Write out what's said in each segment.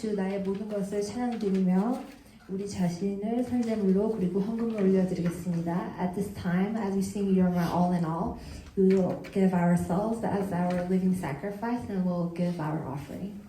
주 나의 모든 것을 찬양드리며 우리 자신을 선제물로 그리고 헌금을 올려드리겠습니다. At this time, as we sing You're My All in All, we will give ourselves as our living sacrifice and we'll give our offering.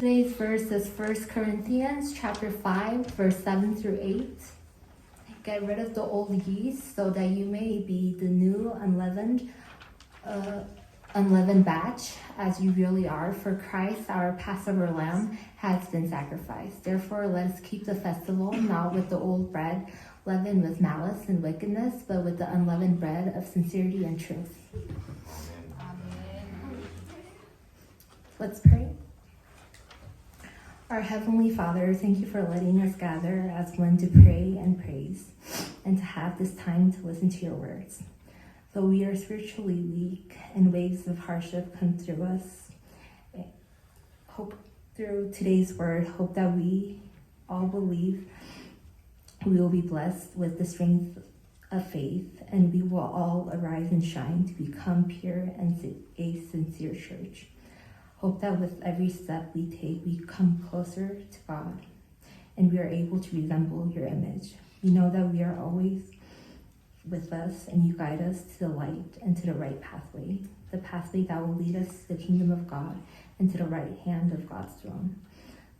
Today's verse is 1 Corinthians chapter 5, verse 7 through 8. Get rid of the old yeast so that you may be the new unleavened batch as you really are, for Christ, our Passover lamb, has been sacrificed. Therefore, let us keep the festival not with the old bread, leavened with malice and wickedness, but with the unleavened bread of sincerity and truth. Let's pray. Our Heavenly Father, thank you for letting us gather as one to pray and praise, and to have this time to listen to your words. Though we are spiritually weak and waves of hardship come through us, hope through today's word, hope that we all believe we will be blessed with the strength of faith, and we will all arise and shine to become pure and a sincere church. Hope that with every step we take, we come closer to God, and we are able to resemble your image. We know that we are always with us, and you guide us to the light and to the right pathway, the pathway that will lead us to the kingdom of God and to the right hand of God's throne.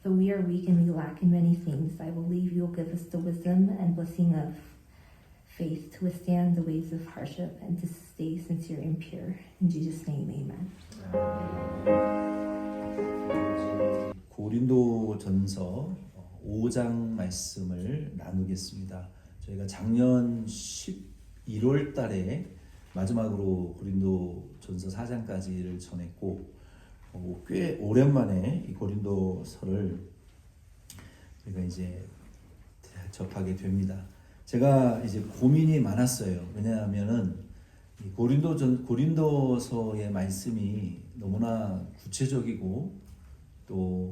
Though we are weak and we lack in many things, I believe you will give us the wisdom and blessing of faith to withstand the waves of hardship and to stay sincere and pure. In Jesus' name, amen. 고린도전서 5장 말씀을 나누겠습니다. 저희가 작년 11월 달에 마지막으로 고린도전서 4장까지를 전했고, 꽤 오랜만에 이 고린도서를 우리가 이제 접하게 됩니다. 제가 이제 고민이 많았어요. 왜냐하면은 이 고린도서의 말씀이 너무나 구체적이고 또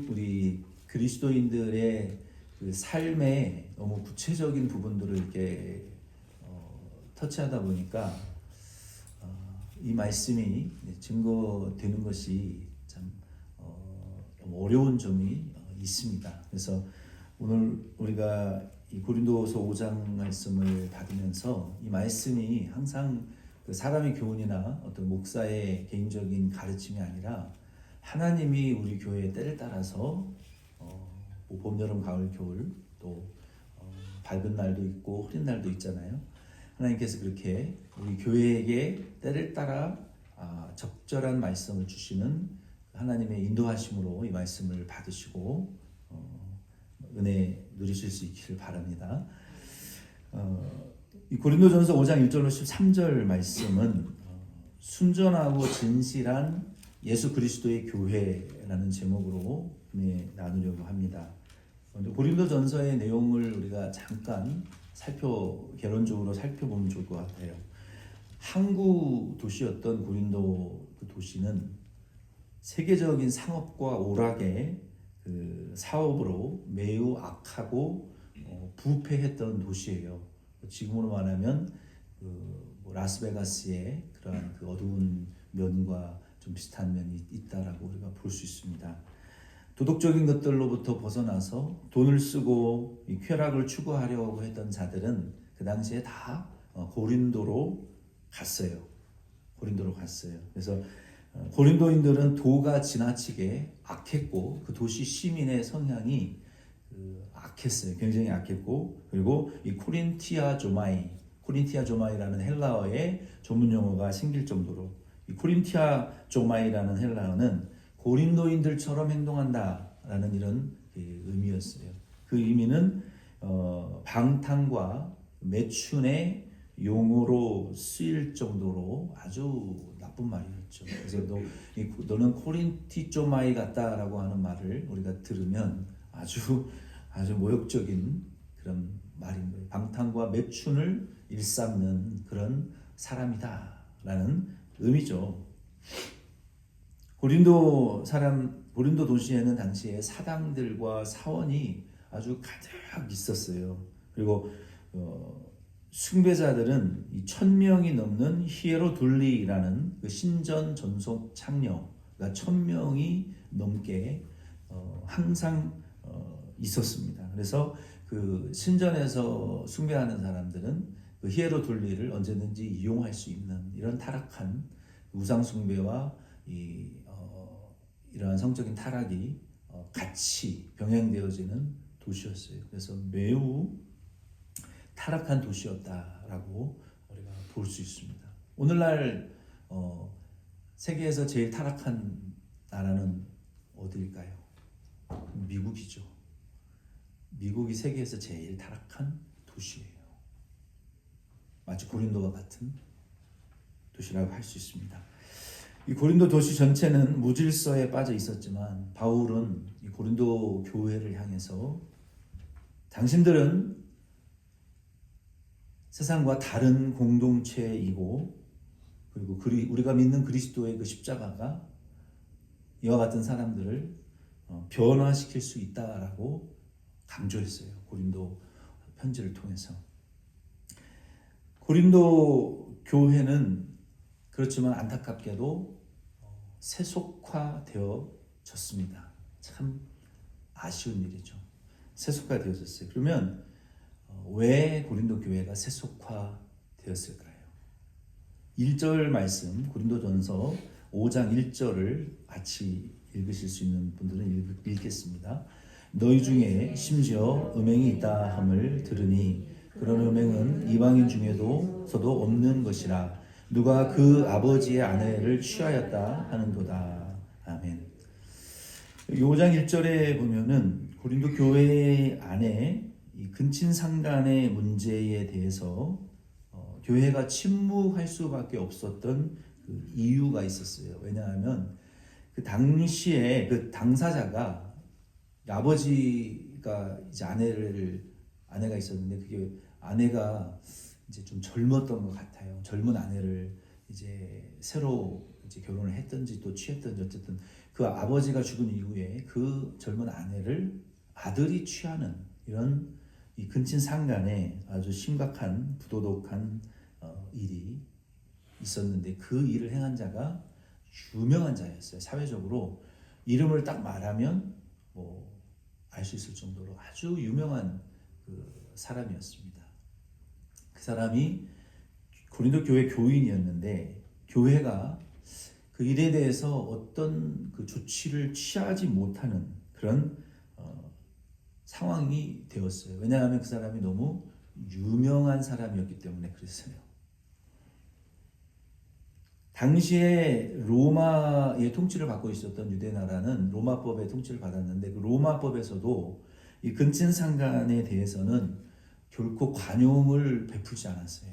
우리 그리스도인들의 그 삶의 너무 구체적인 부분들을 이렇게 터치하다 보니까 이 말씀이 증거되는 것이 참 너무 어려운 점이 있습니다. 그래서 오늘 우리가 이 고린도서 5장 말씀을 받으면서 이 말씀이 항상 그 사람의 교훈이나 어떤 목사의 개인적인 가르침이 아니라 하나님이 우리 교회의 때를 따라서 뭐 봄, 여름, 가을, 겨울 또 밝은 날도 있고 흐린 날도 있잖아요. 하나님께서 그렇게 우리 교회에게 때를 따라 적절한 말씀을 주시는 하나님의 인도하심으로 이 말씀을 받으시고 은혜 누리실 수 있기를 바랍니다. 이 고린도전서 5장 1절로 13절 말씀은 순전하고 진실한 예수 그리스도의 교회라는 제목으로 나누려고 합니다. 고린도전서의 내용을 우리가 잠깐 개론적으로 살펴보면 좋을 것 같아요. 항구 도시였던 고린도 그 도시는 세계적인 상업과 오락의 그 사업으로 매우 악하고 부패했던 도시예요. 지금으로 말하면 뭐 라스베가스의 그러한 그 어두운 면과 좀 비슷한 면이 있다라고 우리가 볼 수 있습니다. 도덕적인 것들로부터 벗어나서 돈을 쓰고 이 쾌락을 추구하려고 했던 자들은 그 당시에 다 고린도로 갔어요. 그래서 고린도인들은 도가 지나치게 악했고 그 도시 시민의 성향이 악했어요. 굉장히 악했고, 그리고 이 코린티아 조마이라는 헬라어의 전문 용어가 생길 정도로, 이 코린티아 조마이라는 헬라어는 고린도인들처럼 행동한다라는 이런 의미였어요. 그 의미는 방탕과 매춘의 용어로 쓰일 정도로 아주 나쁜 말이었죠. 그래서 너는 코린티 조마이 같다라고 하는 말을 우리가 들으면 아주 모욕적인 그런 말인 거예요. 방탕과 매춘을 일삼는 그런 사람이다라는 의미죠. 고린도 도시에는 당시에 사당들과 사원이 아주 가득 있었어요. 그리고 숭배자들은 1,000명이 넘는 히에로둘리라는 그 신전 전속 창녀, 그러니까 1,000명이 넘게 항상 있었습니다. 그래서 그 신전에서 숭배하는 사람들은 그 히에로둘리를 언제든지 이용할 수 있는 이런 타락한 우상 숭배와 이러한 성적인 타락이 같이 병행되어지는 도시였어요. 그래서 매우 타락한 도시였다라고 우리가 볼 수 있습니다. 오늘날 세계에서 제일 타락한 나라는 어디일까요? 미국이죠. 미국이 세계에서 제일 타락한 도시예요. 마치 고린도와 같은 도시라고 할 수 있습니다. 이 고린도 도시 전체는 무질서에 빠져 있었지만 바울은 이 고린도 교회를 향해서 당신들은 세상과 다른 공동체이고 그리고 우리가 믿는 그리스도의 그 십자가가 이와 같은 사람들을 변화시킬 수 있다라고 강조했어요. 고린도 편지를 통해서. 고린도 교회는 그렇지만 안타깝게도 세속화되어졌습니다. 참 아쉬운 일이죠. 세속화되어졌어요. 그러면 왜 고린도 교회가 세속화되었을까요? 1절 말씀 고린도전서 5장 1절을 같이 읽으실 수 있는 분들은 읽겠습니다. 너희 중에 심지어 음행이 있다 함을 들으니 그런 음행은 이방인 중에서도 없는 것이라 누가 그 아버지의 아내를 취하였다 하는도다. 아멘. 5장 1절에 보면은 고린도 교회 안에 이 근친상간의 문제에 대해서 교회가 침묵할 수밖에 없었던 그 이유가 있었어요. 왜냐하면 그 당시에 그 당사자가 아버지가 이제 아내가 있었는데 그게 아내가 이제 좀 젊었던 것 같아요. 젊은 아내를 이제 새로 이제 결혼을 했든지 또 취했든지 어쨌든 그 아버지가 죽은 이후에 그 젊은 아내를 아들이 취하는 이런 이 근친상간에 아주 심각한 부도덕한 일이 있었는데 그 일을 행한 자가 유명한 자였어요. 사회적으로 이름을 딱 말하면 뭐 알 수 있을 정도로 아주 유명한 그 사람이었습니다. 그 사람이 고린도 교회 교인이었는데 교회가 그 일에 대해서 어떤 그 조치를 취하지 못하는 그런 상황이 되었어요. 왜냐하면 그 사람이 너무 유명한 사람이었기 때문에 그랬어요. 당시에 로마의 통치를 받고 있었던 유대 나라는 로마법의 통치를 받았는데 그 로마법에서도 이 근친상간에 대해서는 결코 관용을 베풀지 않았어요.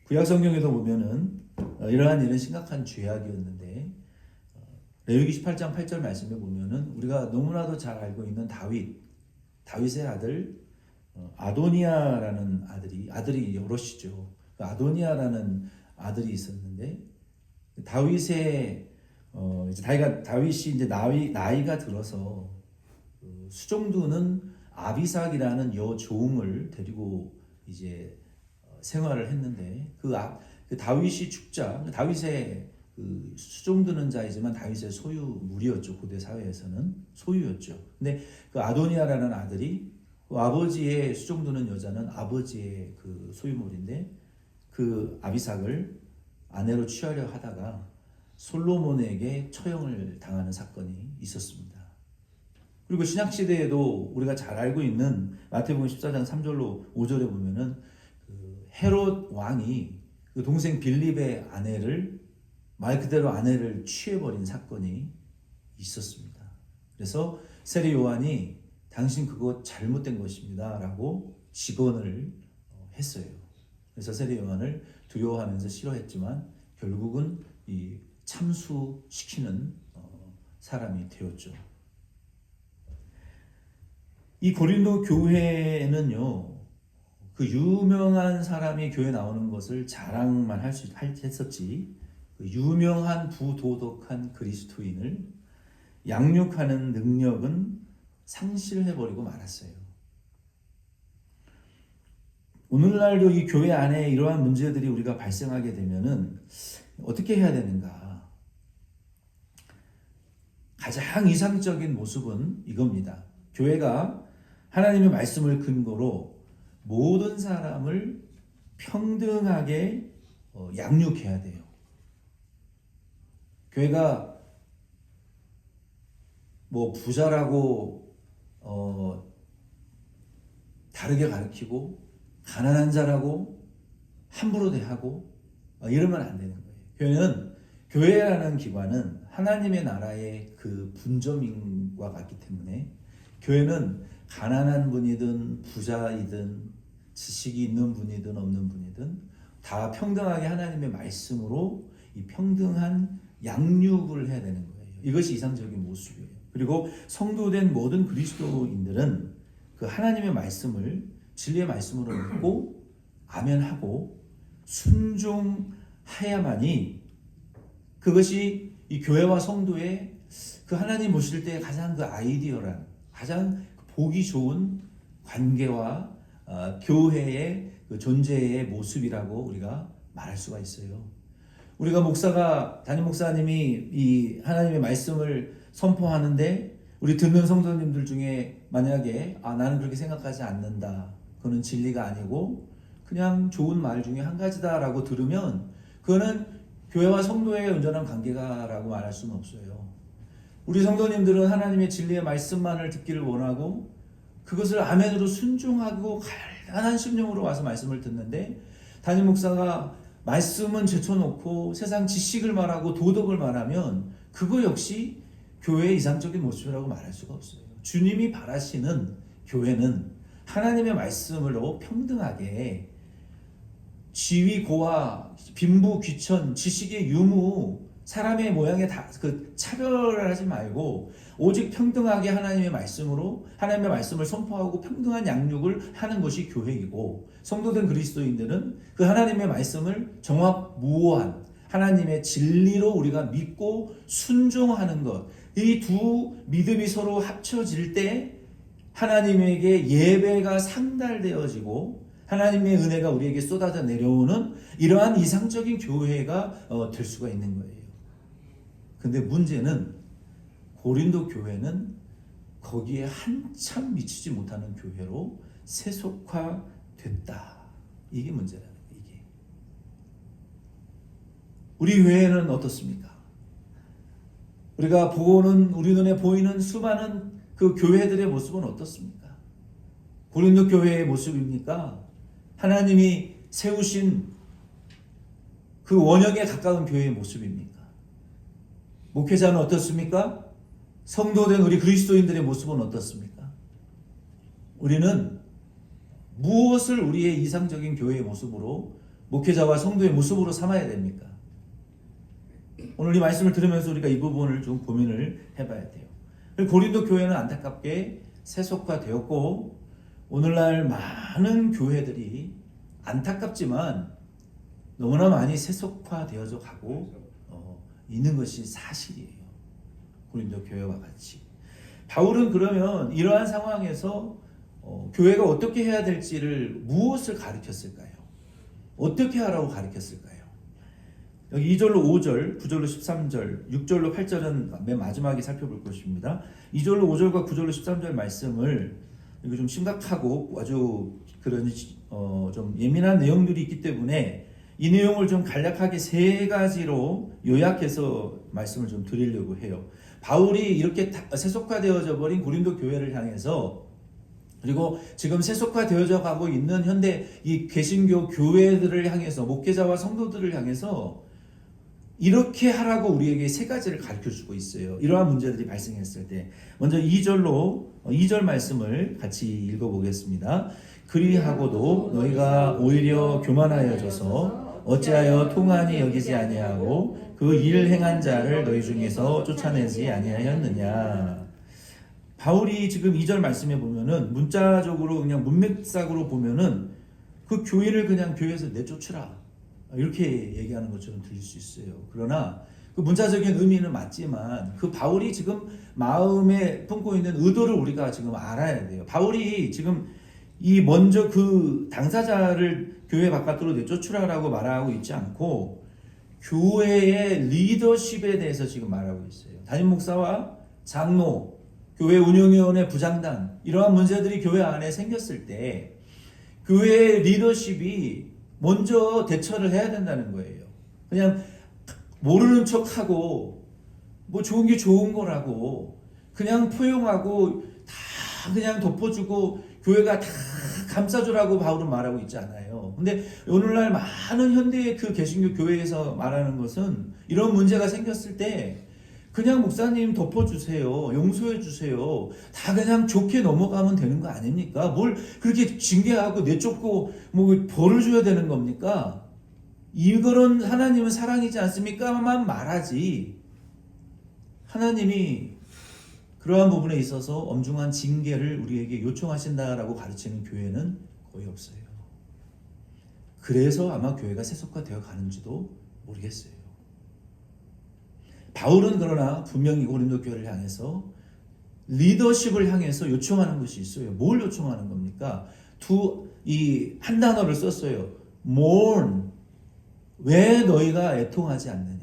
구약 성경에도 보면은 이러한 일은 심각한 죄악이었는데 레위기 18장 8절 말씀에 보면은 우리가 너무나도 잘 알고 있는 다윗의 아들 아도니아라는 아들이 여럿이죠. 그 아도니아라는 아들이 있었는데 다윗이 이제 나이가 들어서 수종두는 아비삭이라는 여종을 데리고 이제 생활을 했는데 그 다윗이 죽자 다윗의 그 수종드는 자이지만 다윗의 소유물이었죠. 고대 사회에서는 소유였죠. 근데 그 아도니아라는 아들이 그 아버지의 수종드는 여자는 아버지의 그 소유물인데 그 아비삭을 아내로 취하려 하다가 솔로몬에게 처형을 당하는 사건이 있었습니다. 그리고 신약시대에도 우리가 잘 알고 있는 마태복음 14장 3절로 5절에 보면은 그 헤롯 왕이 그 동생 빌립의 아내를 말 그대로 아내를 취해버린 사건이 있었습니다. 그래서 세례 요한이 당신 그거 잘못된 것입니다 라고 직언을 했어요. 그래서 세례 요한을 두려워하면서 싫어했지만 결국은 이 참수시키는 사람이 되었죠. 이 고린도 교회는요, 그 유명한 사람이 교회 나오는 것을 자랑만 했었지, 그 유명한 부도덕한 그리스도인을 양육하는 능력은 상실해버리고 말았어요. 오늘날도 이 교회 안에 이러한 문제들이 우리가 발생하게 되면은 어떻게 해야 되는가? 가장 이상적인 모습은 이겁니다. 교회가 하나님의 말씀을 근거로 모든 사람을 평등하게 양육해야 돼요. 교회가 뭐 부자라고 다르게 가르치고 가난한 자라고 함부로 대하고 이러면 안 되는 거예요. 교회라는 기관은 하나님의 나라의 그 분점인과 같기 때문에 교회는 가난한 분이든 부자이든 지식이 있는 분이든 없는 분이든 다 평등하게 하나님의 말씀으로 이 평등한 양육을 해야 되는 거예요. 이것이 이상적인 모습이에요. 그리고 성도된 모든 그리스도인들은 그 하나님의 말씀을 진리의 말씀으로 믿고 아멘하고 순종해야만이 그것이 이 교회와 성도의 그 하나님 모실 때 가장 그 아이디어란 가장 보기 좋은 관계와 교회의 그 존재의 모습이라고 우리가 말할 수가 있어요. 우리가 담임 목사님이 이 하나님의 말씀을 선포하는데 우리 듣는 성도님들 중에 만약에 나는 그렇게 생각하지 않는다. 그거는 진리가 아니고 그냥 좋은 말 중에 한 가지다라고 들으면 그거는 교회와 성도의 온전한 관계가라고 말할 수는 없어요. 우리 성도님들은 하나님의 진리의 말씀만을 듣기를 원하고 그것을 아멘으로 순종하고 간단한 심령으로 와서 말씀을 듣는데 담임 목사가 말씀은 제쳐놓고 세상 지식을 말하고 도덕을 말하면 그거 역시 교회의 이상적인 모습이라고 말할 수가 없어요. 주님이 바라시는 교회는 하나님의 말씀으로 평등하게 지위 고하 빈부 귀천 지식의 유무 사람의 모양에 다 그 차별을 하지 말고 오직 평등하게 하나님의 말씀으로 하나님의 말씀을 선포하고 평등한 양육을 하는 것이 교회이고 성도된 그리스도인들은 그 하나님의 말씀을 정확무오한 하나님의 진리로 우리가 믿고 순종하는 것 이 두 믿음이 서로 합쳐질 때 하나님에게 예배가 상달되어지고 하나님의 은혜가 우리에게 쏟아져 내려오는 이러한 이상적인 교회가 될 수가 있는 거예요. 근데 문제는 고린도 교회는 거기에 한참 미치지 못하는 교회로 세속화됐다. 이게 문제라는 거예요. 이게. 우리 교회는 어떻습니까? 우리가 보는 우리 눈에 보이는 수많은 그 교회들의 모습은 어떻습니까? 고린도 교회의 모습입니까? 하나님이 세우신 그 원형에 가까운 교회의 모습입니까? 목회자는 어떻습니까? 성도된 우리 그리스도인들의 모습은 어떻습니까? 우리는 무엇을 우리의 이상적인 교회의 모습으로 목회자와 성도의 모습으로 삼아야 됩니까? 오늘 이 말씀을 들으면서 우리가 이 부분을 좀 고민을 해봐야 돼요. 고린도 교회는 안타깝게 세속화되었고 오늘날 많은 교회들이 안타깝지만 너무나 많이 세속화되어져 가고 있는 것이 사실이에요. 고린도 교회와 같이. 바울은 그러면 이러한 상황에서 교회가 어떻게 해야 될지를 무엇을 가르쳤을까요? 어떻게 하라고 가르쳤을까요? 여기 2절로 5절, 9절로 13절, 6절로 8절은 맨 마지막에 살펴볼 것입니다. 2절로 5절과 9절로 13절 말씀을 이거 좀 심각하고 아주 그런 좀 예민한 내용들이 있기 때문에 이 내용을 좀 간략하게 세 가지로 요약해서 말씀을 좀 드리려고 해요. 바울이 이렇게 세속화되어져 버린 고린도 교회를 향해서 그리고 지금 세속화되어져 가고 있는 현대 이 개신교 교회들을 향해서 목회자와 성도들을 향해서 이렇게 하라고 우리에게 세 가지를 가르쳐주고 있어요. 이러한 문제들이 발생했을 때 먼저 2절 말씀을 같이 읽어보겠습니다. 그리하고도 너희가 오히려 교만하여져서 어찌하여 통한이 여기지 아니하고 그 일 행한 자를 너희 중에서 쫓아내지 아니하였느냐. 바울이 지금 2절 말씀에 보면은 문자적으로 그냥 문맥상으로 보면은 그 교회를 그냥 교회에서 내쫓으라 이렇게 얘기하는 것처럼 들릴 수 있어요. 그러나 그 문자적인 의미는 맞지만 그 바울이 지금 마음에 품고 있는 의도를 우리가 지금 알아야 돼요. 바울이 지금 이 먼저 그 당사자를 교회 바깥으로 내쫓으라라고 말하고 있지 않고 교회의 리더십에 대해서 지금 말하고 있어요. 담임 목사와 장로, 교회 운영위원회 부장단 이러한 문제들이 교회 안에 생겼을 때 교회의 리더십이 먼저 대처를 해야 된다는 거예요. 그냥 모르는 척하고 뭐 좋은 게 좋은 거라고 그냥 포용하고 다 그냥 덮어주고 교회가 다 감싸주라고 바울은 말하고 있지 않아요. 근데 오늘날 많은 현대의 그 개신교 교회에서 말하는 것은 이런 문제가 생겼을 때 그냥 목사님 덮어주세요. 용서해주세요. 다 그냥 좋게 넘어가면 되는 거 아닙니까? 뭘 그렇게 징계하고 내쫓고 뭐 벌을 줘야 되는 겁니까? 이거는 하나님은 사랑이지 않습니까?만 말하지. 하나님이 그러한 부분에 있어서 엄중한 징계를 우리에게 요청하신다라고 가르치는 교회는 거의 없어요. 그래서 아마 교회가 세속화되어 가는지도 모르겠어요. 바울은 그러나 분명히 고린도 교회를 향해서 리더십을 향해서 요청하는 것이 있어요. 뭘 요청하는 겁니까? 한 단어를 썼어요. mourn. 왜 너희가 애통하지 않느냐?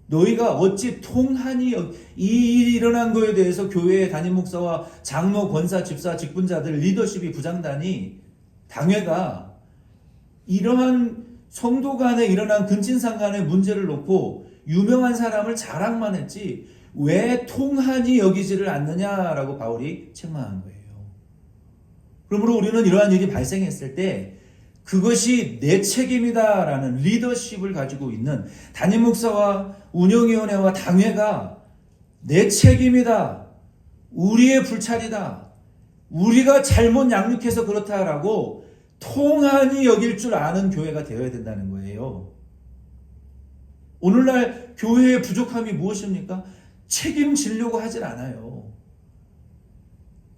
너희가 어찌 통하니 이 일이 일어난 거에 대해서 교회의 담임 목사와 장로, 권사, 집사, 직분자들, 리더십이 부장단이 당회가 이러한 성도 간에 일어난 근친상 간의 문제를 놓고 유명한 사람을 자랑만 했지 왜 통하니 여기지를 않느냐라고 바울이 책망한 거예요. 그러므로 우리는 이러한 일이 발생했을 때 그것이 내 책임이다라는 리더십을 가지고 있는 담임 목사와 운영위원회와 당회가 내 책임이다. 우리의 불찰이다. 우리가 잘못 양육해서 그렇다라고 통한이 여길 줄 아는 교회가 되어야 된다는 거예요. 오늘날 교회의 부족함이 무엇입니까? 책임지려고 하질 않아요.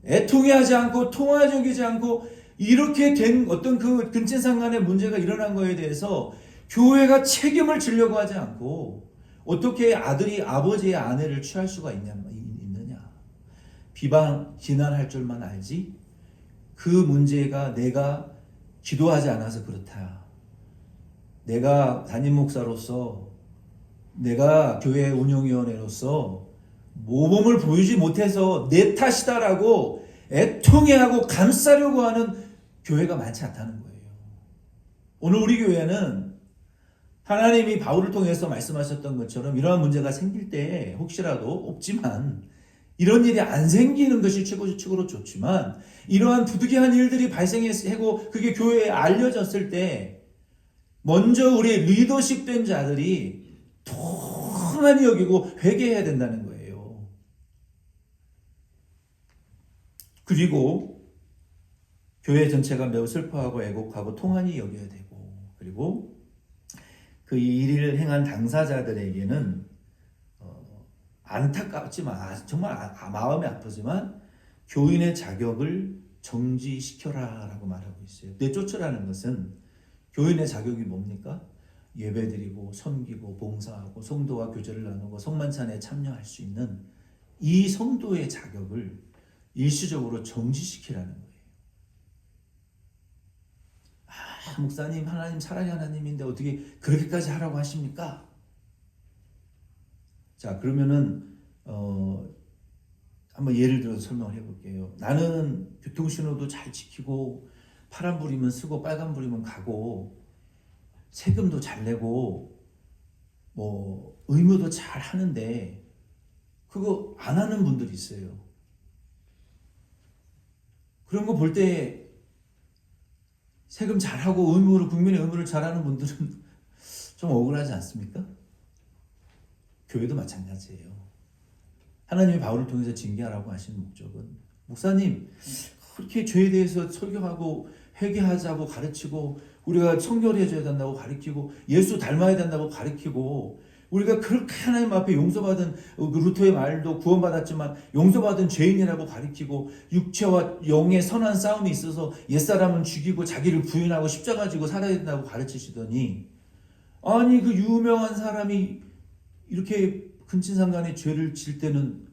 애통해하지 않고 통화적이지 않고 이렇게 된 어떤 그 근친상 간의 문제가 일어난 거에 대해서 교회가 책임을 지려고 하지 않고 어떻게 아들이 아버지의 아내를 취할 수가 있느냐. 비난할 줄만 알지 그 문제가 내가 기도하지 않아서 그렇다. 내가 담임 목사로서 내가 교회 운영위원회로서 모범을 보이지 못해서 내 탓이다라고 애통해하고 감싸려고 하는 교회가 많지 않다는 거예요. 오늘 우리 교회는 하나님이 바울을 통해서 말씀하셨던 것처럼 이러한 문제가 생길 때 혹시라도 없지만 이런 일이 안 생기는 것이 최고로 좋지만 이러한 부득이한 일들이 발생하고 그게 교회에 알려졌을 때 먼저 우리 리더십 된 자들이 통한히 여기고 회개해야 된다는 거예요. 그리고 교회 전체가 매우 슬퍼하고 애곡하고 통한히 여겨야 되고 그리고 그 일을 행한 당사자들에게는 안타깝지만 정말 마음이 아프지만 교인의 자격을 정지시켜라라고 말하고 있어요. 내쫓으라는 것은 교인의 자격이 뭡니까? 예배드리고 섬기고 봉사하고 성도와 교제를 나누고 성만찬에 참여할 수 있는 이 성도의 자격을 일시적으로 정지시키라는 거예요. 목사님 하나님 사랑의 하나님인데 어떻게 그렇게까지 하라고 하십니까? 자 그러면은 한번 예를 들어서 설명을 해볼게요. 나는 교통신호도 잘 지키고 파란불이면 쓰고 빨간불이면 가고 세금도 잘 내고 뭐 의무도 잘 하는데 그거 안 하는 분들이 있어요. 그런 거 볼 때 세금 잘하고 국민의 의무를 잘하는 분들은 좀 억울하지 않습니까? 교회도 마찬가지예요. 하나님이 바울을 통해서 징계하라고 하시는 목적은 목사님 그렇게 죄에 대해서 설교하고 회개하자고 가르치고 우리가 청결해져야 된다고 가르치고 예수 닮아야 된다고 가르치고 우리가 그렇게 하나님 앞에 용서받은 그 루터의 말도 구원받았지만 용서받은 죄인이라고 가르치고 육체와 영의 선한 싸움이 있어서 옛사람은 죽이고 자기를 부인하고 십자가 지고 살아야 된다고 가르치시더니 아니 그 유명한 사람이 이렇게 근친상간의 죄를 질 때는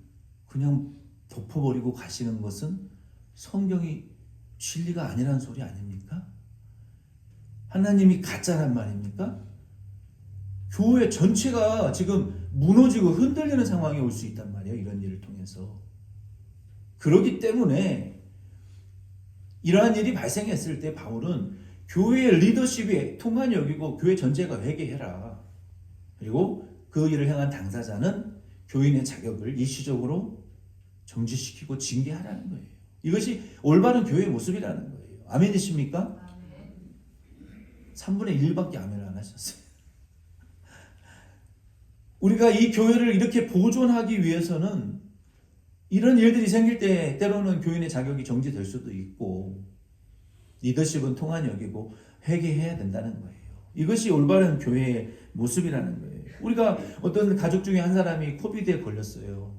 그냥 덮어버리고 가시는 것은 성경이 진리가 아니라는 소리 아닙니까? 하나님이 가짜란 말입니까? 교회 전체가 지금 무너지고 흔들리는 상황이 올 수 있단 말이에요. 이런 일을 통해서. 그렇기 때문에 이러한 일이 발생했을 때 바울은 교회의 리더십이 통한히 여기고 교회 전체가 회개해라. 그리고 그 일을 행한 당사자는 교인의 자격을 일시적으로 정지시키고 징계하라는 거예요. 이것이 올바른 교회의 모습이라는 거예요. 아멘이십니까? 3분의 1밖에 아멘을 안 하셨어요. 우리가 이 교회를 이렇게 보존하기 위해서는 이런 일들이 생길 때 때로는 교인의 자격이 정지될 수도 있고 리더십은 통한이 여기고 회개해야 된다는 거예요. 이것이 올바른 교회의 모습이라는 거예요. 우리가 어떤 가족 중에 한 사람이 코비드에 걸렸어요.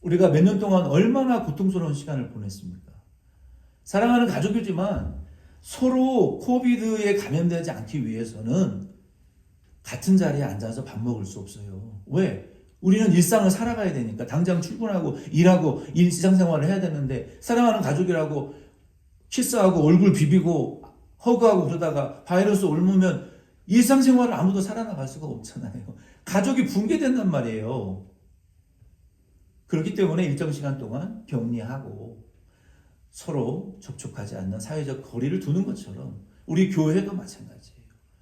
우리가 몇 년 동안 얼마나 고통스러운 시간을 보냈습니까? 사랑하는 가족이지만 서로 코비드에 감염되지 않기 위해서는 같은 자리에 앉아서 밥 먹을 수 없어요. 왜? 우리는 일상을 살아가야 되니까 당장 출근하고 일하고 일상생활을 해야 되는데 사랑하는 가족이라고 키스하고 얼굴 비비고 허그하고 그러다가 바이러스 옮으면 일상생활을 아무도 살아나갈 수가 없잖아요. 가족이 붕괴된단 말이에요. 그렇기 때문에 일정 시간 동안 격리하고 서로 접촉하지 않는 사회적 거리를 두는 것처럼 우리 교회도 마찬가지예요.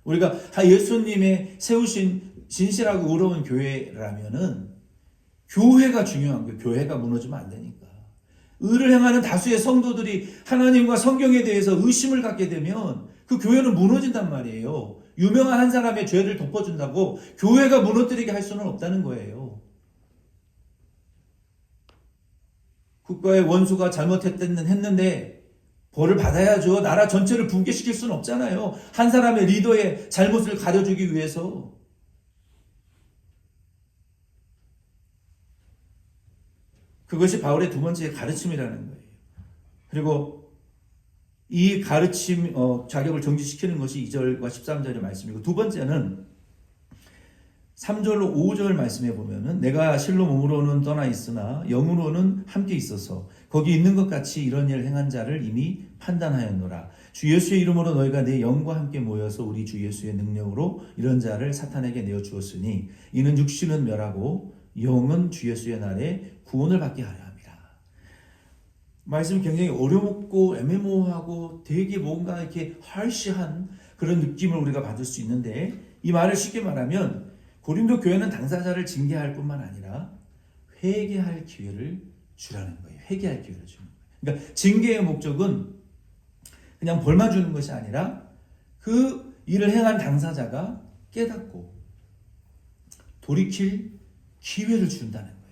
우리가 예수님의 세우신 진실하고 의로운 교회라면은 교회가 중요한 거예요. 교회가 무너지면 안 되니까. 의를 행하는 다수의 성도들이 하나님과 성경에 대해서 의심을 갖게 되면 그 교회는 무너진단 말이에요. 유명한 한 사람의 죄를 덮어준다고 교회가 무너뜨리게 할 수는 없다는 거예요. 국가의 원수가 잘못했는데 벌을 받아야죠. 나라 전체를 붕괴시킬 수는 없잖아요. 한 사람의 리더의 잘못을 가려주기 위해서. 그것이 바울의 두 번째 가르침이라는 거예요. 그리고 이 가르침, 자격을 정지시키는 것이 2절과 13절의 말씀이고, 두 번째는 3절로 5절 말씀해 보면은 내가 실로 몸으로는 떠나 있으나 영으로는 함께 있어서 거기 있는 것 같이 이런 일을 행한 자를 이미 판단하였노라. 주 예수의 이름으로 너희가 내 영과 함께 모여서 우리 주 예수의 능력으로 이런 자를 사탄에게 내어 주었으니 이는 육신은 멸하고 영은 주 예수의 날에 구원을 받게 하려 합니다. 말씀이 굉장히 어렵고 애매모호하고 되게 뭔가 이렇게 harsh한 그런 느낌을 우리가 받을 수 있는데, 이 말을 쉽게 말하면 고린도 교회는 당사자를 징계할 뿐만 아니라 회개할 기회를 주라는 거예요. 회개할 기회를 주는 거예요. 그러니까 징계의 목적은 그냥 벌만 주는 것이 아니라 그 일을 행한 당사자가 깨닫고 돌이킬 기회를 준다는 거예요.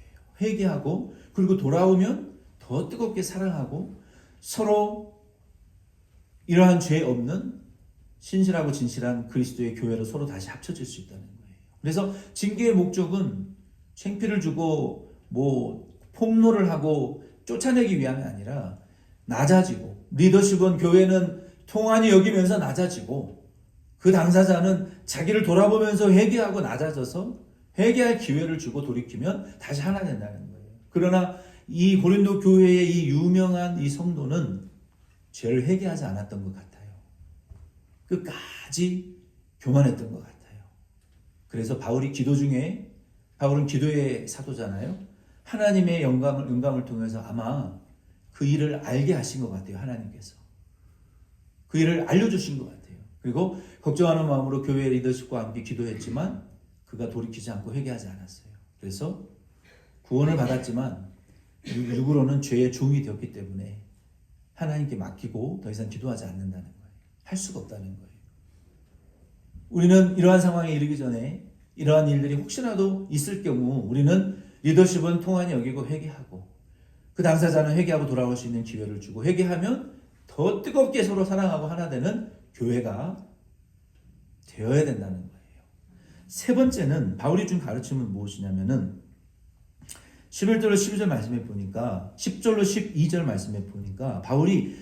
회개하고 그리고 돌아오면 더 뜨겁게 사랑하고 서로 이러한 죄 없는 신실하고 진실한 그리스도의 교회로 서로 다시 합쳐질 수 있다는 거예요. 그래서 징계의 목적은 창피를 주고 폭로를 하고 쫓아내기 위함이 아니라 낮아지고, 리더십은 교회는 통한이 여기면서 낮아지고 그 당사자는 자기를 돌아보면서 회개하고 낮아져서 회개할 기회를 주고 돌이키면 다시 하나 된다는 거예요. 그러나 이 고린도 교회의 이 유명한 이 성도는 죄를 회개하지 않았던 것 같아요. 끝까지 교만했던 것 같아요. 그래서 바울이 기도 중에, 바울은 기도의 사도잖아요. 하나님의 영감을 통해서 아마 그 일을 알게 하신 것 같아요. 하나님께서 그 일을 알려주신 것 같아요. 그리고 걱정하는 마음으로 교회 리더십과 함께 기도했지만 그가 돌이키지 않고 회개하지 않았어요. 그래서 구원을 받았지만 육으로는 죄의 종이 되었기 때문에 하나님께 맡기고 더 이상 기도하지 않는다는 거예요. 할 수가 없다는 거예요. 우리는 이러한 상황에 이르기 전에 이러한 일들이 혹시라도 있을 경우 우리는 리더십은 통한이 여기고 회개하고 그 당사자는 회개하고 돌아올 수 있는 기회를 주고, 회개하면 더 뜨겁게 서로 사랑하고 하나 되는 교회가 되어야 된다는 거예요. 세 번째는 바울이 준 가르침은 무엇이냐면은 11절로 12절 말씀에 보니까 10절로 12절 말씀에 보니까 바울이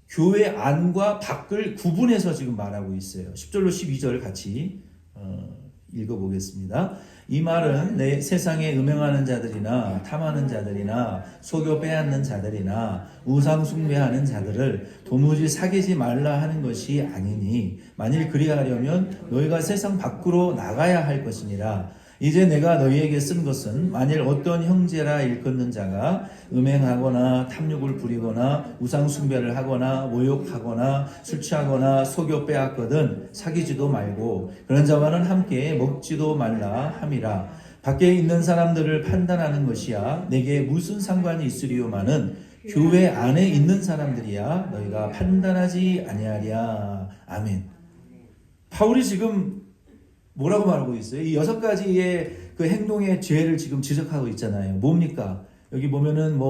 교회 안과 밖을 구분해서 지금 말하고 있어요. 10절로 12절 같이 읽어보겠습니다. 이 말은 내 세상에 음행하는 자들이나 탐하는 자들이나 속여 빼앗는 자들이나 우상 숭배하는 자들을 도무지 사귀지 말라 하는 것이 아니니 만일 그리하려면 너희가 세상 밖으로 나가야 할 것이니라. 이제 내가 너희에게 쓴 것은 만일 어떤 형제라 일컫는 자가 음행하거나 탐욕을 부리거나 우상 숭배를 하거나 모욕하거나 술 취하거나 속여 빼앗거든 사귀지도 말고 그런 자와는 함께 먹지도 말라 함이라. 밖에 있는 사람들을 판단하는 것이야 내게 무슨 상관이 있으리요마는 교회 안에 있는 사람들이야 너희가 판단하지 아니하랴. 아멘. 바울이 지금 뭐라고 말하고 있어요? 이 6가지의 그 행동의 죄를 지금 지적하고 있잖아요. 뭡니까? 여기 보면은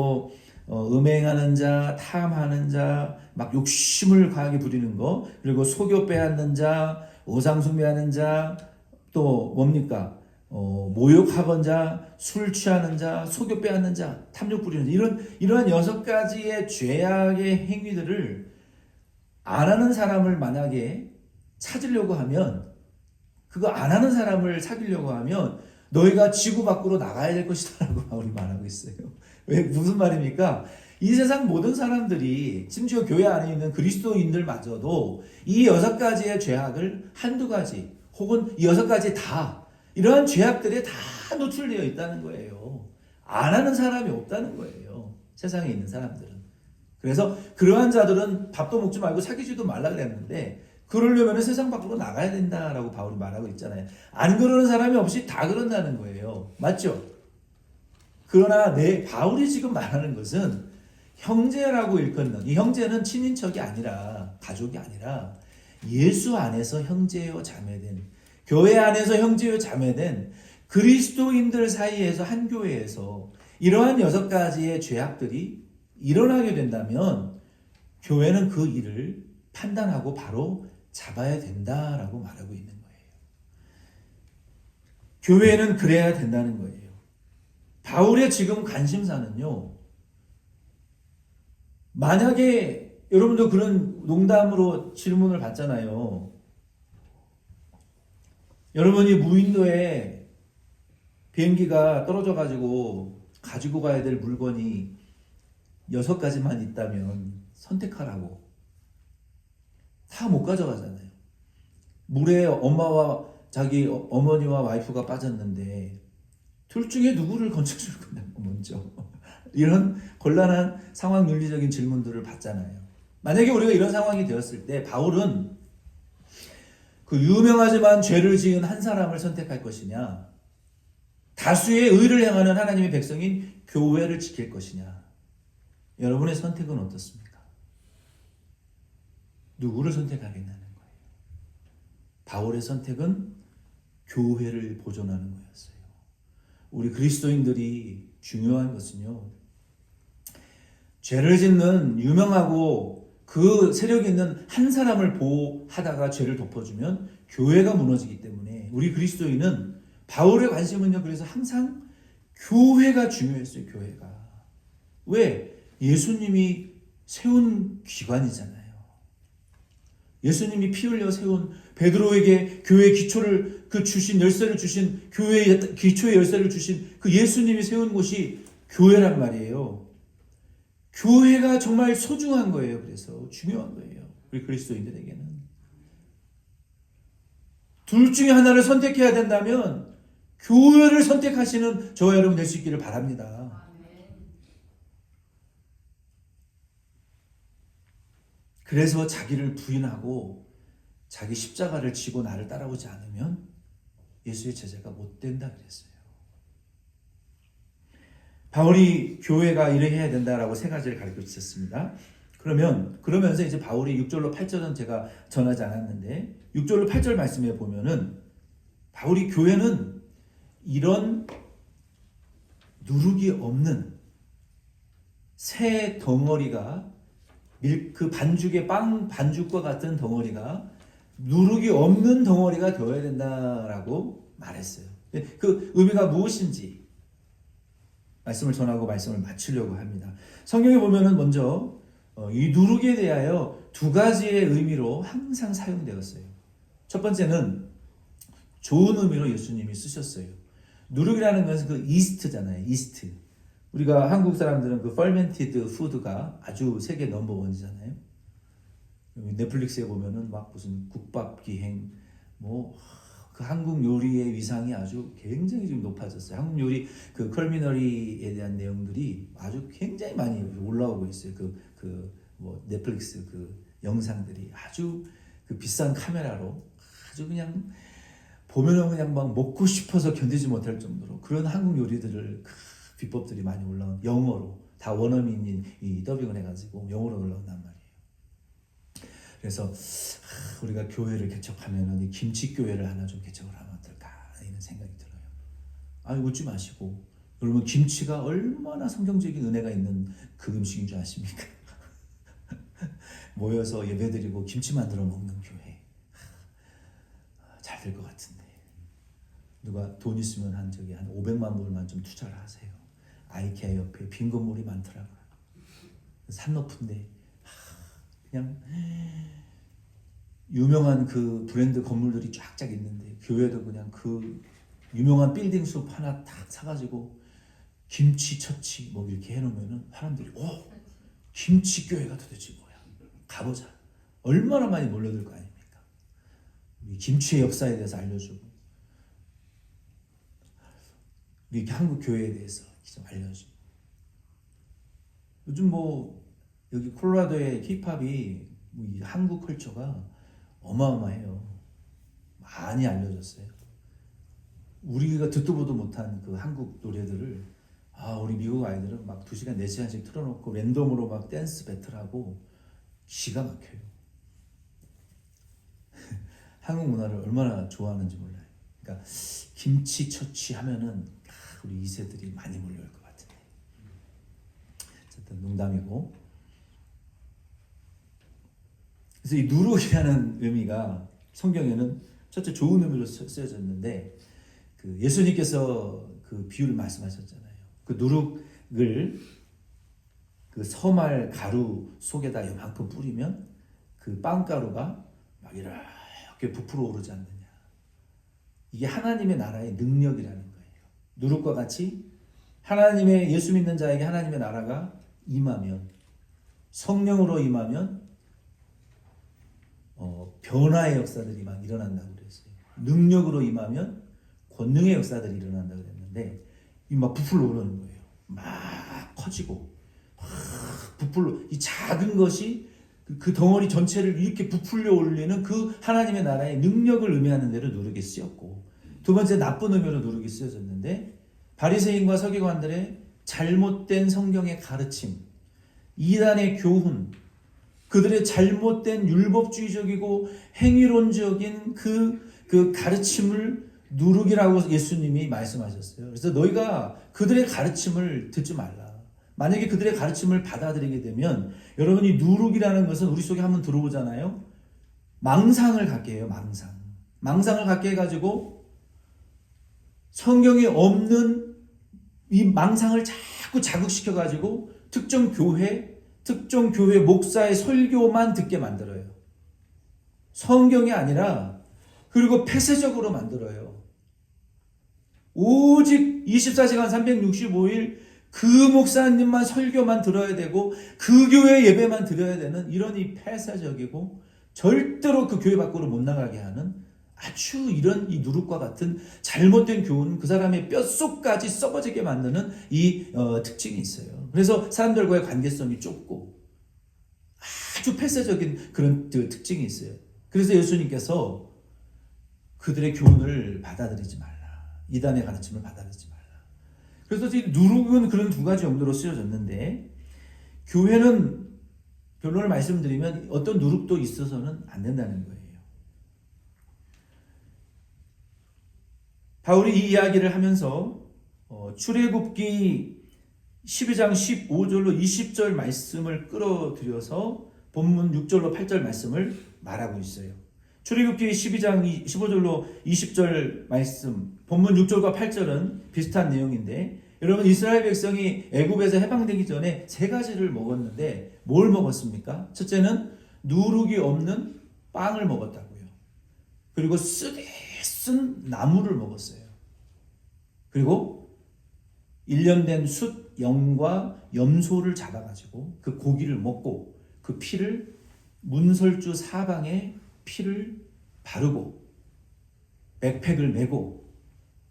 음행하는 자, 탐하는 자, 막 욕심을 과하게 부리는 거, 그리고 속여 빼앗는 자, 우상 숭배하는 자, 또 뭡니까? 모욕하건 자, 술 취하는 자, 속여 빼앗는 자, 탐욕 부리는 자, 이러한 6가지의 죄악의 행위들을 안 하는 사람을 만약에 찾으려고 하면, 그거 안 하는 사람을 사귀려고 하면 너희가 지구 밖으로 나가야 될 것이다 라고 바울이 말하고 있어요. 왜 무슨 말입니까? 이 세상 모든 사람들이 심지어 교회 안에 있는 그리스도인들마저도 이 6가지의 죄악을 한두 가지 혹은 이 6가지 다 이러한 죄악들에 다 노출되어 있다는 거예요. 안 하는 사람이 없다는 거예요. 세상에 있는 사람들은. 그래서 그러한 자들은 밥도 먹지 말고 사귀지도 말라 그랬는데 그러려면 세상 밖으로 나가야 된다라고 바울이 말하고 있잖아요. 안 그러는 사람이 없이 다 그런다는 거예요. 맞죠? 그러나 바울이 지금 말하는 것은 형제라고 일컫는 이 형제는 친인척이 아니라 가족이 아니라 예수 안에서 형제요 자매된 교회 안에서 형제요 자매된 그리스도인들 사이에서 한 교회에서 이러한 6가지의 죄악들이 일어나게 된다면 교회는 그 일을 판단하고 바로 잡아야 된다라고 말하고 있는 거예요. 교회는 그래야 된다는 거예요. 바울의 지금 관심사는요. 만약에 여러분도 그런 농담으로 질문을 받잖아요. 여러분이 무인도에 비행기가 떨어져가지고 가지고 가야 될 물건이 6가지만 있다면 선택하라고. 다 못 가져가잖아요. 물에 엄마와 자기 어머니와 와이프가 빠졌는데 둘 중에 누구를 건져줄 거냐고 먼저. 이런 곤란한 상황 윤리적인 질문들을 받잖아요. 만약에 우리가 이런 상황이 되었을 때 바울은 그 유명하지만 죄를 지은 한 사람을 선택할 것이냐 다수의 의를 행하는 하나님의 백성인 교회를 지킬 것이냐 여러분의 선택은 어떻습니까? 누구를 선택하겠다는 거예요. 바울의 선택은 교회를 보존하는 거였어요. 우리 그리스도인들이 중요한 것은요. 죄를 짓는 유명하고 그 세력이 있는 한 사람을 보호하다가 죄를 덮어주면 교회가 무너지기 때문에 우리 그리스도인은 바울의 관심은요. 그래서 항상 교회가 중요했어요. 교회가. 왜? 예수님이 세운 기관이잖아요. 예수님이 피 흘려 세운 베드로에게 교회의 기초를 주신 열쇠를 주신 교회의 기초의 열쇠를 주신 그 예수님이 세운 곳이 교회란 말이에요. 교회가 정말 소중한 거예요. 그래서 중요한 거예요. 우리 그리스도인들에게는. 둘 중에 하나를 선택해야 된다면 교회를 선택하시는 저와 여러분 될 수 있기를 바랍니다. 그래서 자기를 부인하고 자기 십자가를 지고 나를 따라오지 않으면 예수의 제자가 못 된다 그랬어요. 바울이 교회가 이렇게 해야 된다라고 3가지를 가르쳐 주셨습니다. 그러면서 이제 바울이 6절로 8절은 제가 전하지 않았는데 6절로 8절 말씀에 보면은 바울이 교회는 이런 누룩이 없는 새 덩어리가 밀크 반죽의 빵 반죽과 같은 덩어리가 누룩이 없는 덩어리가 되어야 된다라고 말했어요. 그 의미가 무엇인지 말씀을 전하고 말씀을 마치려고 합니다. 성경에 보면은 먼저 이 누룩에 대하여 2가지의 의미로 항상 사용되었어요. 첫 번째는 좋은 의미로 예수님이 쓰셨어요. 누룩이라는 것은 그 이스트잖아요. 이스트. 우리가 한국 사람들은 그 fermented food가 아주 세계 넘버원이잖아요. 넷플릭스에 보면은 막 무슨 국밥 기행 그 한국 요리의 위상이 아주 굉장히 지금 높아졌어요. 한국 요리 그 컬미너리에 대한 내용들이 아주 굉장히 많이 올라오고 있어요. 넷플릭스 그 영상들이 아주 그 비싼 카메라로 아주 그냥 보면은 그냥 막 먹고 싶어서 견디지 못할 정도로 그런 한국 요리들을 비법들이 많이 올라온 영어로 다 원어민이 이 더빙을 해가지고 영어로 올라온단 말이에요. 그래서 우리가 교회를 개척하면은 이 김치 교회를 하나 좀 개척을 하면 어떨까 이런 생각이 들어요. 아니 웃지 마시고 여러분 김치가 얼마나 성경적인 은혜가 있는 그 음식인 줄 아십니까? 모여서 예배드리고 김치 만들어 먹는 교회 잘 될 것 같은데 누가 돈 있으면 한 500만 불만 좀 투자를 하세요. 아이케아 옆에 빈 건물이 많더라고요. 산 높은데 그냥 유명한 그 브랜드 건물들이 쫙쫙 있는데 교회도 그냥 그 유명한 빌딩 숲 하나 딱 사가지고 김치 처치 뭐 이렇게 해놓으면은 사람들이 김치 교회가 도대체 뭐야? 가보자. 얼마나 많이 몰려들 거 아닙니까? 우리 김치의 역사에 대해서 알려주고 우리 한국 교회에 대해서 좀 알려주고 요즘 뭐 여기 콜로라도의 힙합이 이 한국 컬처가 어마어마해요. 많이 알려졌어요. 우리가 듣도 보도 못한 그 한국 노래들을 우리 미국 아이들은 막 2시간, 4시간씩 틀어놓고 랜덤으로 막 댄스 배틀하고 기가 막혀요. 한국 문화를 얼마나 좋아하는지 몰라요. 그러니까 김치 처치 하면은 우리 2세들이 많이 몰려올 것 같은데. 어쨌든 농담이고. 그래서 이 누룩이라는 의미가 성경에는 첫째 좋은 의미로 쓰여졌는데 그 예수님께서 그 비유를 말씀하셨잖아요. 그 누룩을 그 서말 가루 속에다 이만큼 뿌리면 그 빵가루가 막 이렇게 부풀어 오르지 않느냐. 이게 하나님의 나라의 능력이라는 거예요. 누룩과 같이 하나님의 예수 믿는 자에게 하나님의 나라가 임하면 성령으로 임하면 변화의 역사들이 막 일어난다고 그랬어요. 능력으로 임하면 권능의 역사들이 일어난다고 그랬는데 이 막 부풀어 오르는 거예요. 막 커지고 부풀러 이 작은 것이 그 덩어리 전체를 이렇게 부풀려 올리는 그 하나님의 나라의 능력을 의미하는 대로 누룩이 쓰였고 두 번째 나쁜 의미로 누룩이 쓰여졌는데 바리새인과 서기관들의 잘못된 성경의 가르침, 이단의 교훈, 그들의 잘못된 율법주의적이고 행위론적인 그 가르침을 누룩이라고 예수님이 말씀하셨어요. 그래서 너희가 그들의 가르침을 듣지 말라. 만약에 그들의 가르침을 받아들이게 되면 여러분이 누룩이라는 것은 우리 속에 한번 들어오잖아요. 망상을 갖게 해요. 망상을 갖게 해가지고 성경에 없는 이 망상을 자꾸 자극시켜가지고 특정 교회 목사의 설교만 듣게 만들어요. 성경이 아니라 그리고 폐쇄적으로 만들어요. 오직 24시간 365일 그 목사님만 설교만 들어야 되고 그 교회 예배만 드려야 되는 이런 이 폐쇄적이고 절대로 그 교회 밖으로 못 나가게 하는 아주 이런 이 누룩과 같은 잘못된 교훈은 그 사람의 뼛속까지 썩어지게 만드는 이 특징이 있어요. 그래서 사람들과의 관계성이 좁고 아주 폐쇄적인 그런 특징이 있어요. 그래서 예수님께서 그들의 교훈을 받아들이지 말라. 이단의 가르침을 받아들이지 말라. 그래서 이 누룩은 그런 두 가지 용도로 쓰여졌는데 교회는 결론을 말씀드리면 어떤 누룩도 있어서는 안 된다는 거예요. 바울이 이 이야기를 하면서 출애굽기 12장 15절로 20절 말씀을 끌어들여서 본문 6절로 8절 말씀을 말하고 있어요. 출애굽기 12장 15절로 20절 말씀, 본문 6절과 8절은 비슷한 내용인데 여러분 이스라엘 백성이 애굽에서 해방되기 전에 세 가지를 먹었는데 뭘 먹었습니까? 첫째는 누룩이 없는 빵을 먹었다고요. 그리고 쓴 나무를 먹었어요. 그리고 1년 된 숫, 영과 염소를 잡아가지고 그 고기를 먹고 그 피를 문설주 사방에 피를 바르고 백팩을 메고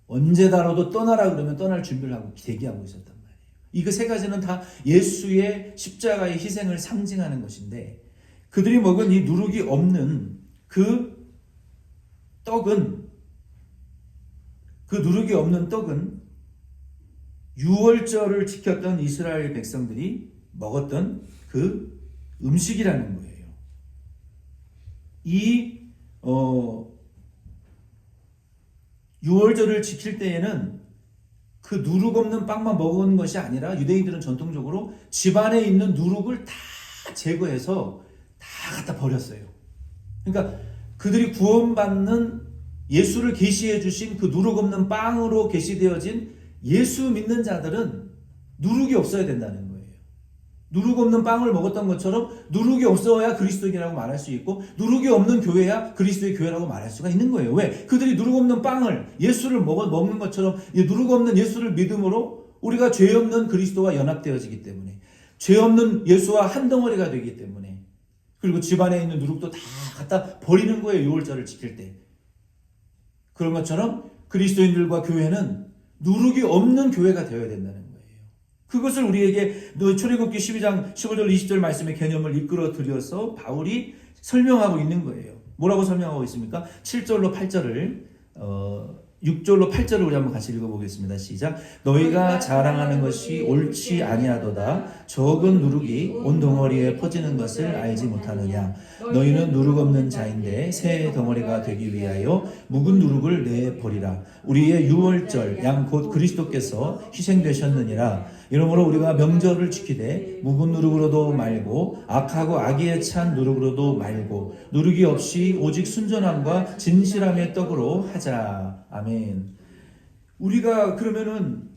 언제 다뤄도 떠나라 그러면 떠날 준비를 하고 대기하고 있었단 말이에요. 이 세 가지는 다 예수의 십자가의 희생을 상징하는 것인데 그들이 먹은 이 누룩이 없는 그 떡은 그 누룩이 없는 떡은 유월절을 지켰던 이스라엘 백성들이 먹었던 그 음식이라는 거예요. 이 유월절을 지킬 때에는 그 누룩 없는 빵만 먹은 것이 아니라 유대인들은 전통적으로 집안에 있는 누룩을 다 제거해서 다 갖다 버렸어요. 그러니까 그들이 구원받는 예수를 계시해 주신 그 누룩 없는 빵으로 계시되어진 예수 믿는 자들은 누룩이 없어야 된다는 거예요. 누룩 없는 빵을 먹었던 것처럼 누룩이 없어야 그리스도인이라고 말할 수 있고 누룩이 없는 교회야 그리스도의 교회라고 말할 수가 있는 거예요. 왜? 그들이 누룩 없는 빵을 예수를 먹는 것처럼 누룩 없는 예수를 믿음으로 우리가 죄 없는 그리스도와 연합되어지기 때문에 죄 없는 예수와 한 덩어리가 되기 때문에 그리고 집안에 있는 누룩도 다 갖다 버리는 거예요. 유월절을 지킬 때. 그런 것처럼 그리스도인들과 교회는 누룩이 없는 교회가 되어야 된다는 거예요. 그것을 우리에게 출애굽기 12장 15절 20절 말씀의 개념을 이끌어 드려서 바울이 설명하고 있는 거예요. 뭐라고 설명하고 있습니까? 7절로 8절을 6절로 8절을 우리 한번 같이 읽어보겠습니다. 시작. 너희가 자랑하는 것이 옳지 아니하도다. 적은 누룩이 온 덩어리에 퍼지는 것을 알지 못하느냐. 너희는 누룩 없는 자인데 새 덩어리가 되기 위하여 묵은 누룩을 내버리라. 우리의 유월절 양 곧 그리스도께서 희생되셨느니라. 이러므로 우리가 명절을 지키되 묵은 누룩으로도 말고 악하고 악의에 찬 누룩으로도 말고 누룩이 없이 오직 순전함과 진실함의 떡으로 하자. 아멘. 우리가 그러면은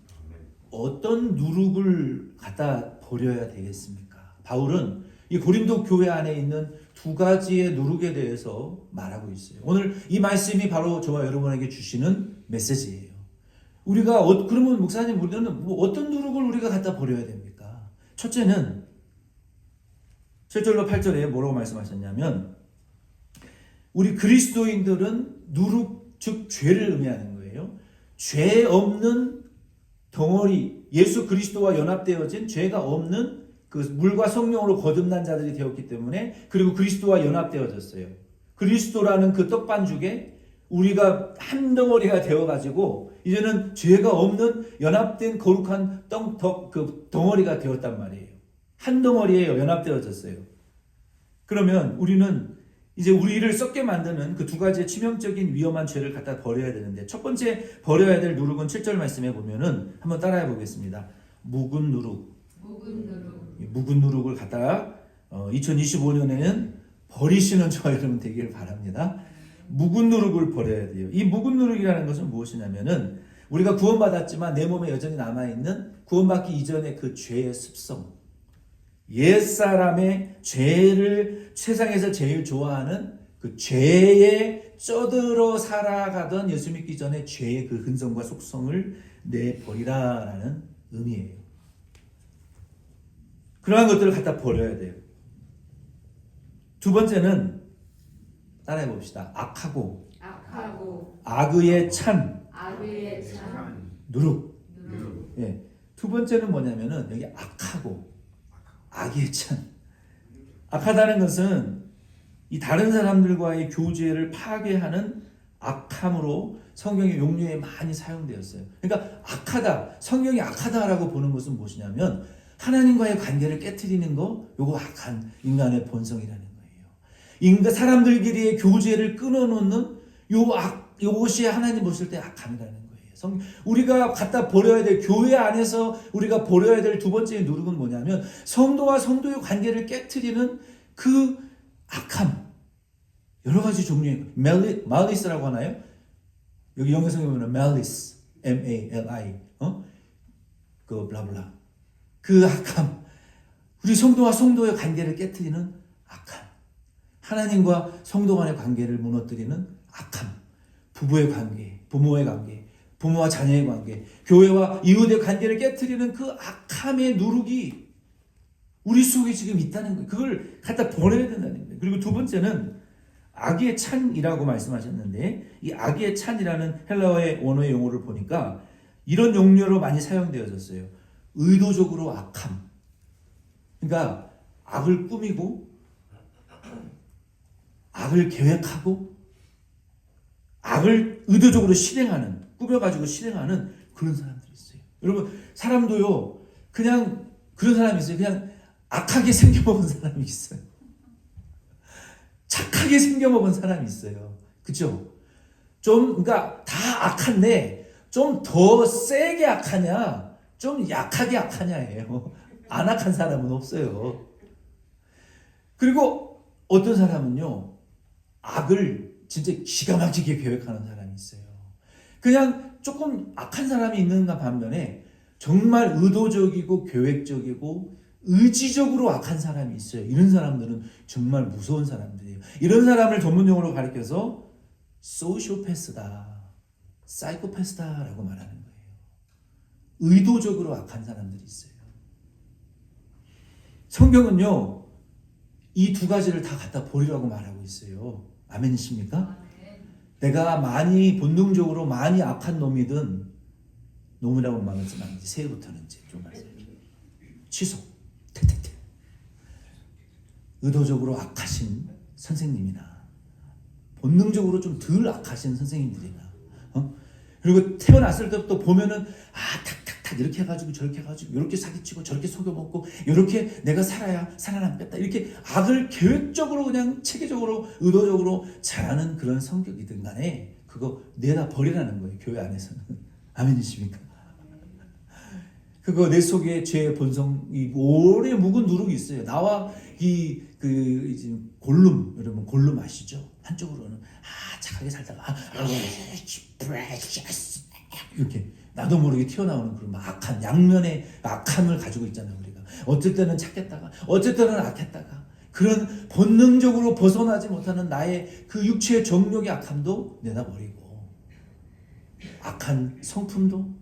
어떤 누룩을 갖다 버려야 되겠습니까? 바울은 이 고린도 교회 안에 있는 두 가지의 누룩에 대해서 말하고 있어요. 오늘 이 말씀이 바로 저와 여러분에게 주시는 메시지예요. 우리가 그러면 목사님 우리는 어떤 누룩을 우리가 갖다 버려야 됩니까? 첫째는 7절로 8절에 뭐라고 말씀하셨냐면 우리 그리스도인들은 누룩 즉 죄를 의미하는 거예요. 죄 없는 덩어리 예수 그리스도와 연합되어진 죄가 없는 그 물과 성령으로 거듭난 자들이 되었기 때문에 그리고 그리스도와 연합되어졌어요. 그리스도라는 그 떡반죽에 우리가 한 덩어리가 되어가지고 이제는 죄가 없는 연합된 거룩한 그 덩어리가 되었단 말이에요. 한 덩어리에 연합되어졌어요. 그러면 우리는 이제 우리를 썩게 만드는 그 두 가지의 치명적인 위험한 죄를 갖다 버려야 되는데 첫 번째 버려야 될 누룩은 7절 말씀에 보면은 한번 따라해 보겠습니다. 묵은 누룩. 묵은 누룩을 갖다 2025년에는 버리시는 저와 여러분 되기를 바랍니다. 묵은 누룩을 버려야 돼요. 이 묵은 누룩이라는 것은 무엇이냐면은 우리가 구원받았지만 내 몸에 여전히 남아있는 구원받기 이전의 그 죄의 습성, 옛사람의 죄를 세상에서 제일 좋아하는 그 죄에 쩌들어 살아가던 예수 믿기 전에 죄의 그 근성과 속성을 내버리라라는 의미예요. 그러한 것들을 갖다 버려야 돼요. 두 번째는 따라해 봅시다. 악하고 악의에 찬 누룩. 예. 두 번째는 뭐냐면은 여기 악하고 악의에 찬. 악하다는 것은 이 다른 사람들과의 교제를 파괴하는 악함으로 성경의 용례에 많이 사용되었어요. 그러니까 악하다, 성경이 악하다라고 보는 것은 무엇이냐면 하나님과의 관계를 깨트리는 거, 요거 악한 인간의 본성이라는 거예요. 사람들끼리의 교제를 끊어놓는 요것이 하나님 보실 때 악함이라는 거예요. 우리가 갖다 버려야 될 교회 안에서 우리가 버려야 될 두 번째 누룩은 뭐냐면 성도와 성도의 관계를 깨트리는 그 악함. 여러 가지 종류의 malice라고 하나요? 여기 영어성에 보면 malice, M-A-L-I, 그 블라블라. 그 악함. 우리 성도와 성도의 관계를 깨트리는 악함. 하나님과 성도 간의 관계를 무너뜨리는 악함. 부부의 관계, 부모의 관계, 부모와 자녀의 관계, 교회와 이웃의 관계를 깨트리는 그 악함의 누룩이 우리 속에 지금 있다는 거예요. 그걸 갖다 버려야 된다는 거예요. 그리고 두 번째는 악의 찬이라고 말씀하셨는데 이 악의 찬이라는 헬라어의 원어의 용어를 보니까 이런 용어로 많이 사용되어졌어요. 의도적으로 악함. 그러니까 악을 꾸미고 악을 계획하고 악을 의도적으로 실행하는 꾸며가지고 실행하는 그런 사람들이 있어요. 여러분 사람도요 그냥 그런 사람이 있어요. 그냥 악하게 생겨먹은 사람이 있어요. 착하게 생겨먹은 사람이 있어요. 그죠? 좀 그러니까 다 악한데 좀 더 세게 악하냐 좀 약하게 악하냐예요. 안 악한 사람은 없어요. 그리고 어떤 사람은요 악을 진짜 기가 막히게 계획하는 사람이 있어요. 그냥 조금 악한 사람이 있는가 반면에 정말 의도적이고 계획적이고 의지적으로 악한 사람이 있어요. 이런 사람들은 정말 무서운 사람들이에요. 이런 사람을 전문용어로 가리켜서 소시오패스다, 사이코패스다라고 말하는 거예요. 의도적으로 악한 사람들이 있어요. 성경은요 이 두 가지를 다 갖다 버리라고 말하고 있어요. 아멘이십니까? 내가 많이 본능적으로 많이 악한 놈이든 놈이라고 말하지만 이제 새해부터는 이제 좀 취소. 의도적으로 악하신 선생님이나 본능적으로 좀 덜 악하신 선생님들이나 그리고 태어났을 때부터 보면은 탁탁탁 이렇게 해가지고 저렇게 해가지고 이렇게 사기치고 저렇게 속여먹고 이렇게 내가 살아야 살아남겠다 이렇게 악을 계획적으로 그냥 체계적으로 의도적으로 잘하는 그런 성격이든 간에 그거 내다 버리라는 거예요. 교회 안에서는. 아멘이십니까? 그거 내 속에 죄의 본성 이 오래 묵은 누룩이 있어요. 나와 이제 골룸 여러분 골룸 아시죠? 한쪽으로는 착하게 살다가 이렇게 나도 모르게 튀어나오는 그런 악한 양면의 악함을 가지고 있잖아요. 우리가 어쩔 때는 착했다가 어쩔 때는 악했다가 그런 본능적으로 벗어나지 못하는 나의 그 육체의 정욕의 악함도 내다버리고 악한 성품도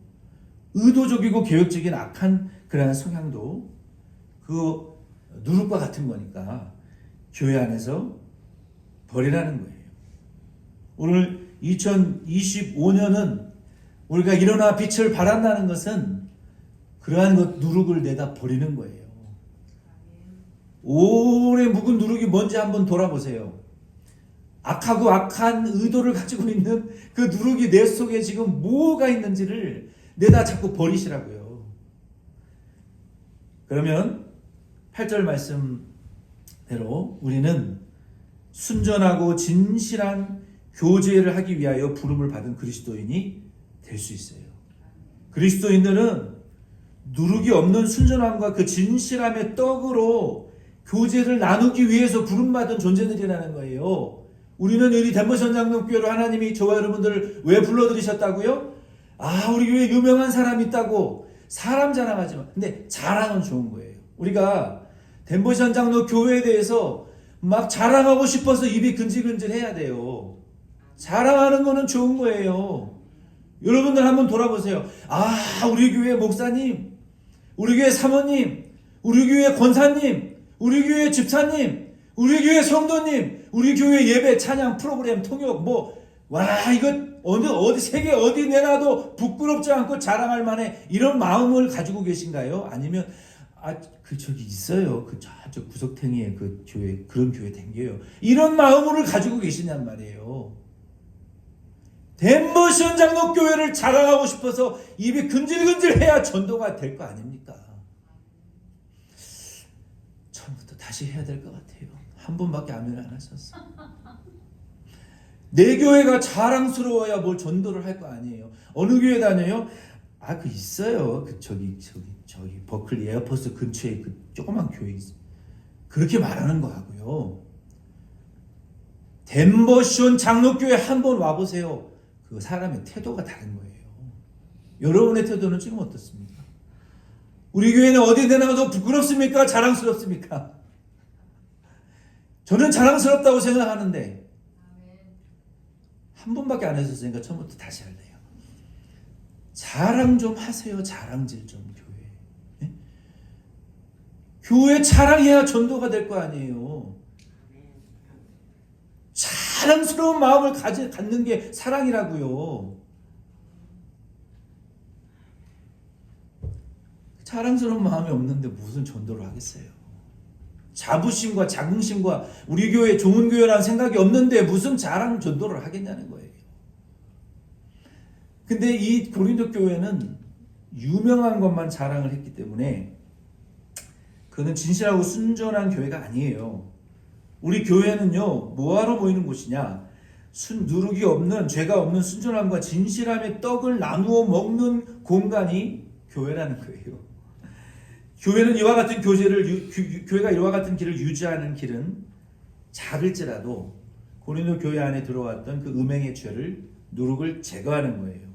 의도적이고 계획적인 악한 그러한 성향도 그 누룩과 같은 거니까 교회 안에서 버리라는 거예요. 오늘 2025년은 우리가 일어나 빛을 발한다는 것은 그러한 것 누룩을 내다 버리는 거예요. 오래 묵은 누룩이 뭔지 한번 돌아보세요. 악하고 악한 의도를 가지고 있는 그 누룩이 내 속에 지금 뭐가 있는지를 내다 자꾸 버리시라고요. 그러면 8절 말씀대로 우리는 순전하고 진실한 교제를 하기 위하여 부름을 받은 그리스도인이 될 수 있어요. 그리스도인들은 누룩이 없는 순전함과 그 진실함의 떡으로 교제를 나누기 위해서 부름받은 존재들이라는 거예요. 우리는 우리 덴버션 장로교회로 하나님이 저와 여러분들을 왜 불러들이셨다고요? 우리 교회에 유명한 사람이 있다고 사람 자랑하지 마. 근데 자랑은 좋은 거예요. 우리가 덴버션 장로 교회에 대해서 막 자랑하고 싶어서 입이 근질근질 해야 돼요. 자랑하는 거는 좋은 거예요. 여러분들 한번 돌아보세요. 우리 교회 목사님, 우리 교회 사모님, 우리 교회 권사님, 우리 교회 집사님, 우리 교회 성도님, 우리 교회 예배 찬양 프로그램 통역 이거 어디 세계 어디 내놔도 부끄럽지 않고 자랑할 만해 이런 마음을 가지고 계신가요? 아니면 저기 있어요. 저쪽 구석탱이에 그 교회 그런 교회 댕겨요. 이런 마음을 가지고 계시냔 말이에요. 덴버션 장로교회를 자랑하고 싶어서 입이 근질근질해야 전도가 될 거 아닙니까? 처음부터 다시 해야 될 것 같아요. 한 번밖에 아멘 안 하셨어. 내 교회가 자랑스러워야 뭘 전도를 할 거 아니에요. 어느 교회 다녀요? 있어요. 저기 버클리 에어포스 근처에 그 조그만 교회 있어요. 그렇게 말하는 거 하고요. 덴버션 장로교회 한번 와보세요. 그 사람의 태도가 다른 거예요. 여러분의 태도는 지금 어떻습니까? 우리 교회는 어디 내놔도 부끄럽습니까? 자랑스럽습니까? 저는 자랑스럽다고 생각하는데 한 번밖에 안 했었으니까 처음부터 다시 할래요. 자랑 좀 하세요. 자랑질 좀 교회. 네? 교회 자랑해야 전도가 될 거 아니에요. 자랑스러운 마음을 갖는 게 사랑이라고요. 자랑스러운 마음이 없는데 무슨 전도를 하겠어요. 자부심과 자긍심과 우리 교회 좋은 교회라는 생각이 없는데 무슨 자랑 전도를 하겠냐는 거예요. 근데 이 고린도 교회는 유명한 것만 자랑을 했기 때문에 그는 진실하고 순전한 교회가 아니에요. 우리 교회는요, 뭐하러 모이는 곳이냐? 누룩이 없는, 죄가 없는 순전함과 진실함의 떡을 나누어 먹는 공간이 교회라는 거예요. 교회는 이와 같은 교회가 이와 같은 길을 유지하는 길은 작을지라도 고린도 교회 안에 들어왔던 그 음행의 죄를, 누룩을 제거하는 거예요.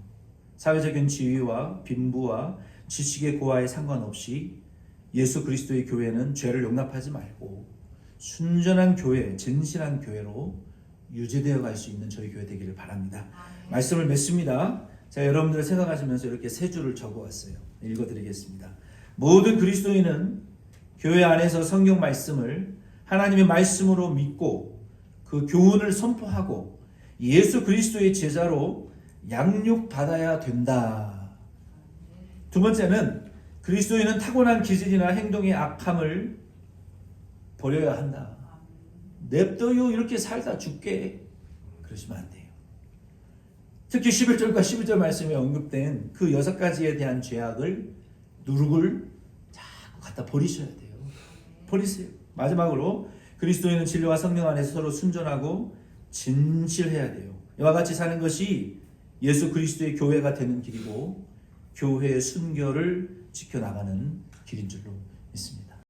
사회적인 지위와 빈부와 지식의 고하에 상관없이 예수 그리스도의 교회는 죄를 용납하지 말고 순전한 교회, 진실한 교회로 유지되어 갈 수 있는 저희 교회 되기를 바랍니다. 말씀을 맺습니다. 자, 여러분들 생각하시면서 이렇게 세 줄을 적어왔어요. 읽어드리겠습니다. 모든 그리스도인은 교회 안에서 성경 말씀을 하나님의 말씀으로 믿고 그 교훈을 선포하고 예수 그리스도의 제자로 양육받아야 된다. 두 번째는 그리스도인은 타고난 기질이나 행동의 악함을 버려야 한다. 냅둬요 이렇게 살다 죽게 그러시면 안 돼요. 특히 11절과 12절 말씀에 언급된 그 6가지에 대한 죄악을, 누룩을 자꾸 갖다 버리셔야 돼요. 버리세요. 마지막으로 그리스도인은 진리와 성령 안에서 서로 순전하고 진실해야 돼요. 이와 같이 사는 것이 예수 그리스도의 교회가 되는 길이고 교회의 순결을 지켜나가는 길인 줄로 믿습니다.